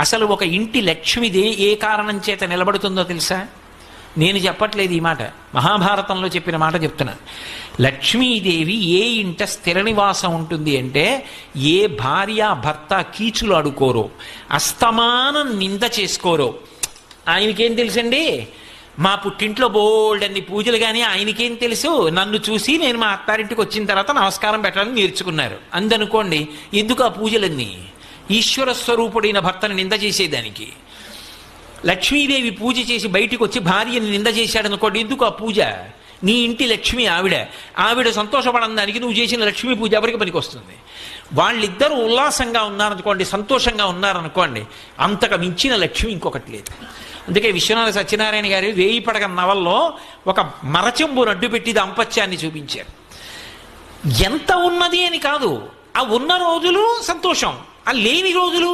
అసలు ఒక ఇంటి లక్ష్మిది ఏ కారణం చేత నిలబడుతుందో తెలుసా? నేను చెప్పట్లేదు ఈ మాట, మహాభారతంలో చెప్పిన మాట చెప్తున్నా. లక్ష్మీదేవి ఏ ఇంట స్థిర నివాసం ఉంటుంది అంటే, ఏ భార్య భర్త కీచులు అడుకోరో, అస్తమానం నింద చేసుకోరో. ఆయనకేం తెలుసండి, మా పుట్టింట్లో బోల్డన్ని పూజలు, కానీ ఆయనకేం తెలుసు, నన్ను చూసి నేను మా అత్తారింటికి వచ్చిన తర్వాత నమస్కారం పెట్టాలని నేర్చుకున్నారు అందనుకోండి. ఎందుకు ఆ పూజలన్నీ? ఈశ్వర స్వరూపుడైన భర్తను నింద చేసేదానికి. లక్ష్మీదేవి పూజ చేసి బయటికి వచ్చి భార్యని నింద చేశాడనుకోండి, ఎందుకు ఆ పూజ? నీ ఇంటి లక్ష్మి ఆవిడ సంతోషపడడానికి నువ్వు చేసిన లక్ష్మీ పూజ ఎవరికి పనికి వస్తుంది? వాళ్ళిద్దరూ ఉల్లాసంగా ఉన్నారనుకోండి, సంతోషంగా ఉన్నారనుకోండి, అంతకు మించిన లక్ష్మి ఇంకొకటి లేదు. అందుకే విశ్వనాథ సత్యనారాయణ గారి 1000 పడగ నవల్లో ఒక మరచెంబును అడ్డు పెట్టి దాంపత్యాన్ని చూపించారు. ఎంత ఉన్నది అని కాదు, ఆ ఉన్న రోజులు సంతోషం, ఆ లేని రోజులు